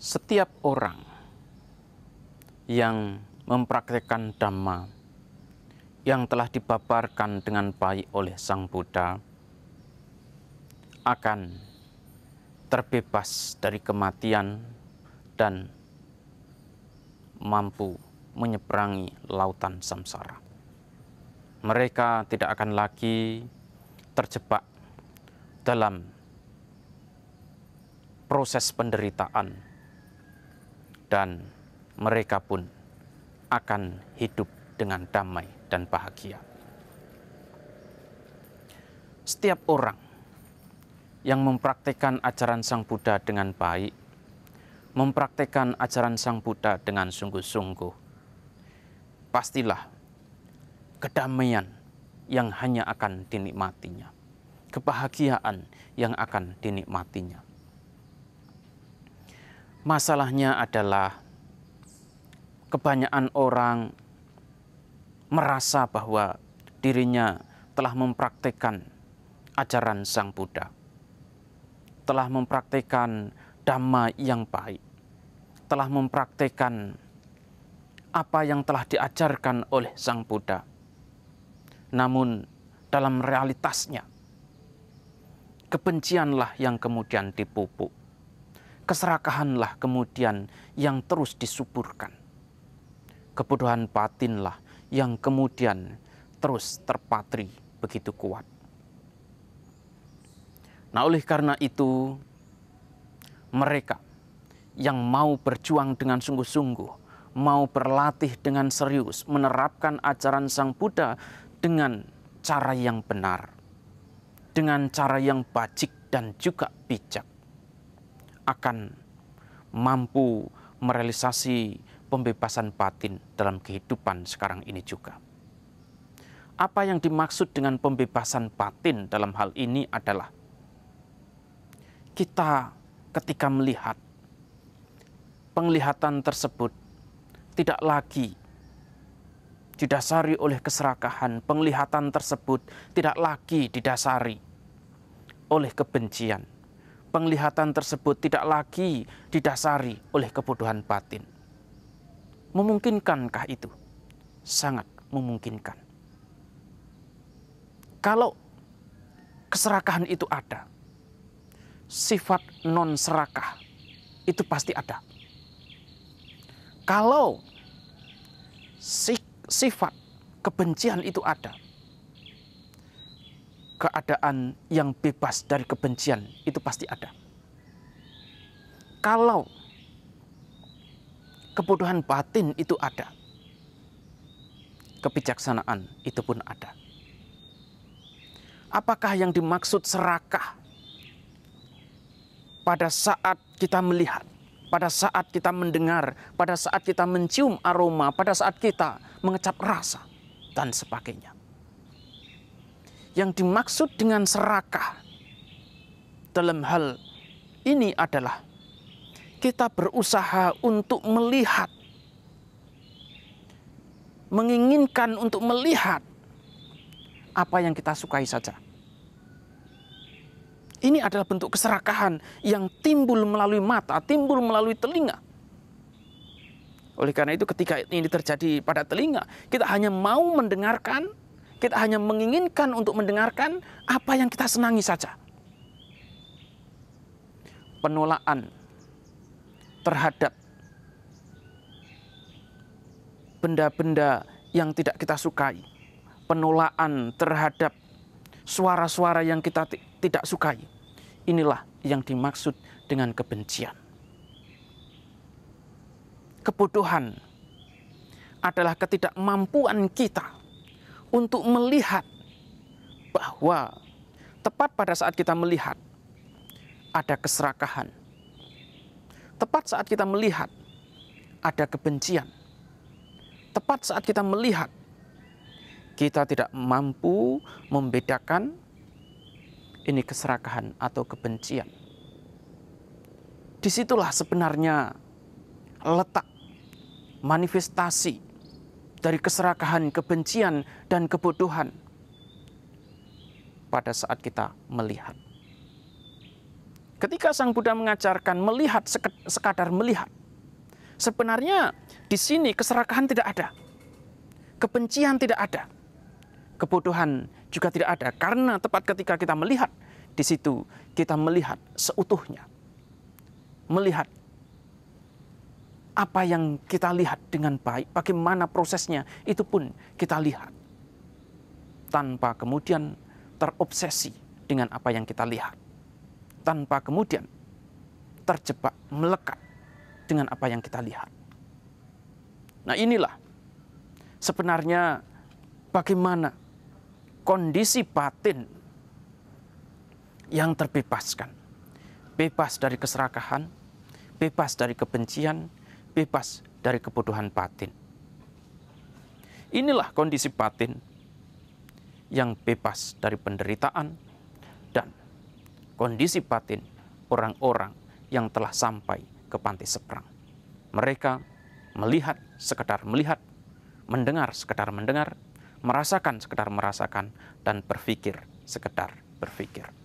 Setiap orang yang mempraktikkan Dhamma yang telah dipaparkan dengan baik oleh Sang Buddha akan terbebas dari kematian dan mampu menyeberangi lautan samsara. Mereka tidak akan lagi terjebak dalam proses penderitaan, dan mereka pun akan hidup dengan damai dan bahagia. Setiap orang yang mempraktikkan ajaran Sang Buddha dengan baik, mempraktikkan ajaran Sang Buddha dengan sungguh-sungguh, pastilah kedamaian yang hanya akan dinikmatinya, kebahagiaan yang akan dinikmatinya. Masalahnya adalah kebanyakan orang merasa bahwa dirinya telah mempraktikkan ajaran Sang Buddha, telah mempraktikkan Dhamma yang baik, telah mempraktikkan apa yang telah diajarkan oleh Sang Buddha. Namun dalam realitasnya, kebencianlah yang kemudian dipupuk, keserakahanlah kemudian yang terus disuburkan, kebodohan batinlah yang kemudian terus terpatri begitu kuat. Nah, oleh karena itu, mereka yang mau berjuang dengan sungguh-sungguh, mau berlatih dengan serius, menerapkan ajaran Sang Buddha dengan cara yang benar, dengan cara yang bajik dan juga bijak, akan mampu merealisasi pembebasan batin dalam kehidupan sekarang ini juga. Apa yang dimaksud dengan pembebasan batin dalam hal ini adalah kita ketika melihat, penglihatan tersebut tidak lagi didasari oleh keserakahan, penglihatan tersebut tidak lagi didasari oleh kebencian, penglihatan tersebut tidak lagi didasari oleh kebodohan batin. Memungkinkankah itu? Sangat memungkinkan. Kalau keserakahan itu ada, sifat non-serakah itu pasti ada. Kalau sifat kebencian itu ada, keadaan yang bebas dari kebencian itu pasti ada. Kalau kebodohan batin itu ada, kebijaksanaan itu pun ada. Apakah yang dimaksud serakah pada saat kita melihat, pada saat kita mendengar, pada saat kita mencium aroma, pada saat kita mengecap rasa, dan sebagainya? Yang dimaksud dengan serakah dalam hal ini adalah kita berusaha untuk melihat, menginginkan untuk melihat apa yang kita sukai saja. Ini adalah bentuk keserakahan yang timbul melalui mata, timbul melalui telinga. Oleh karena itu, ketika ini terjadi pada telinga, kita hanya mau mendengarkan, kita hanya menginginkan untuk mendengarkan apa yang kita senangi saja. Penolakan terhadap benda-benda yang tidak kita sukai, penolakan terhadap suara-suara yang kita tidak sukai, inilah yang dimaksud dengan kebencian. Kebodohan adalah ketidakmampuan kita untuk melihat bahwa tepat pada saat kita melihat ada keserakahan, tepat saat kita melihat ada kebencian, tepat saat kita melihat kita tidak mampu membedakan ini keserakahan atau kebencian. Disitulah sebenarnya letak manifestasi dari keserakahan, kebencian, dan kebodohan pada saat kita melihat. Ketika Sang Buddha mengajarkan melihat sekadar melihat, sebenarnya di sini keserakahan tidak ada, kebencian tidak ada, kebodohan juga tidak ada. Karena tepat ketika kita melihat, di situ kita melihat seutuhnya. Melihat apa yang kita lihat dengan baik, bagaimana prosesnya, itu pun kita lihat. Tanpa kemudian terobsesi dengan apa yang kita lihat. Tanpa kemudian terjebak, melekat dengan apa yang kita lihat. Nah, inilah sebenarnya bagaimana kondisi batin yang terbebaskan. Bebas dari keserakahan, bebas dari kebencian, bebas dari kebodohan batin. Inilah kondisi batin yang bebas dari penderitaan dan kondisi batin orang-orang yang telah sampai ke pantai seberang. Mereka melihat sekedar melihat, mendengar sekedar mendengar, merasakan sekedar merasakan, dan berpikir sekedar berpikir.